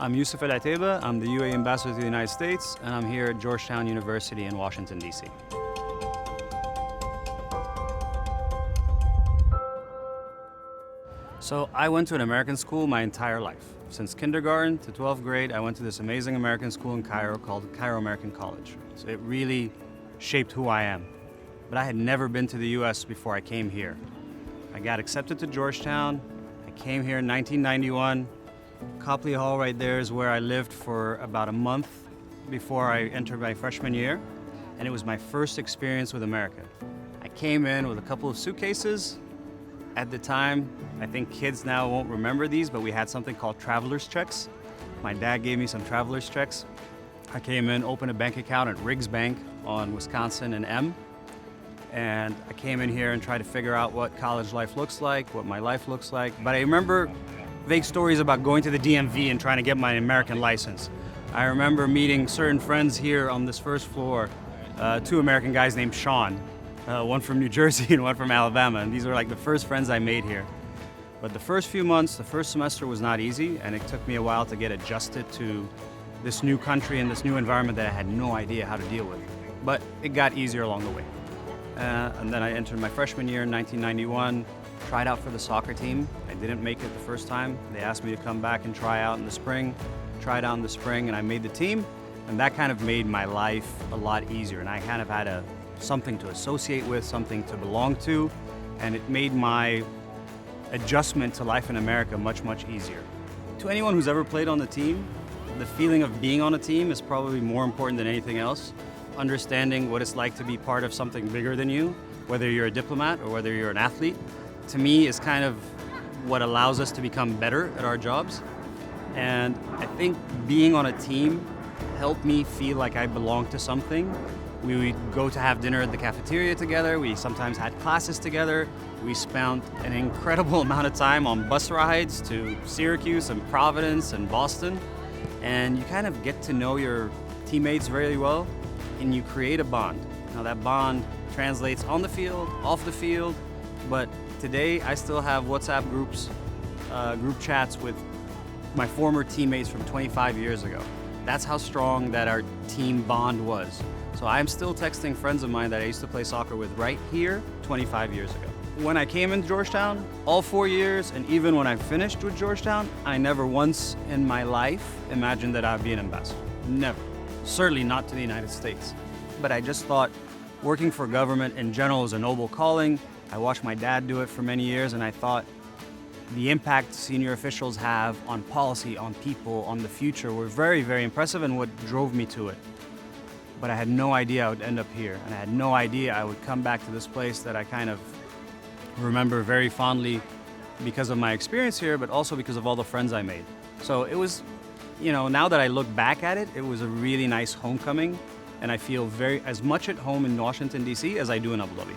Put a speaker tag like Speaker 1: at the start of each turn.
Speaker 1: I'm Yousef Al Otaiba. I'm the UAE Ambassador to the United States, and I'm here at Georgetown University in Washington, D.C. So I went to an American school my entire life. Since kindergarten to 12th grade, I went to this amazing American school in Cairo called Cairo American College. So it really shaped who I am. But I had never been to the US before I came here. I got accepted to Georgetown. I came here in 1991. Copley Hall right there is where I lived for about a month before I entered my freshman year. And it was my first experience with America. I came in with a couple of suitcases. At the time, I think kids now won't remember these, but we had something called traveler's checks. My dad gave me some traveler's checks. I came in, opened a bank account at Riggs Bank on Wisconsin and M. And I came in here and tried to figure out what college life looks like, what my life looks like. But I remember vague stories about going to the DMV and trying to get my American license. I remember meeting certain friends here on this first floor, two American guys named Sean, one from New Jersey and one from Alabama, and these were like the first friends I made here. But the first few months, the first semester was not easy, and it took me a while to get adjusted to this new country and this new environment that I had no idea how to deal with. But it got easier along the way. And then I entered my freshman year in 1991, tried out for the soccer team. I didn't make it the first time. They asked me to come back and try out in the spring. Tried out in the spring, and I made the team, and that kind of made my life a lot easier, and I kind of had something to associate with, something to belong to, and it made my adjustment to life in America much, much easier. To anyone who's ever played on the team, the feeling of being on a team is probably more important than anything else. Understanding what it's like to be part of something bigger than you, whether you're a diplomat or whether you're an athlete, to me is kind of what allows us to become better at our jobs. And I think being on a team helped me feel like I belonged to something. We would go to have dinner at the cafeteria together. We sometimes had classes together. We spent an incredible amount of time on bus rides to Syracuse and Providence and Boston. And you kind of get to know your teammates very well, and you create a bond. Now that bond translates on the field, off the field, but today I still have WhatsApp groups, group chats with my former teammates from 25 years ago. That's how strong that our team bond was. So I'm still texting friends of mine that I used to play soccer with right here 25 years ago. When I came into Georgetown, all 4 years, and even when I finished with Georgetown, I never once in my life imagined that I'd be an ambassador. Never. Certainly not to the United States. But I just thought working for government in general is a noble calling. I watched my dad do it for many years, and I thought the impact senior officials have on policy, on people, on the future were very, very impressive, and what drove me to it. But I had no idea I would end up here, and I had no idea I would come back to this place that I kind of remember very fondly because of my experience here, but also because of all the friends I made. So it was, now that I look back at it, it was a really nice homecoming, and I feel as much at home in Washington, D.C. as I do in Abu Dhabi.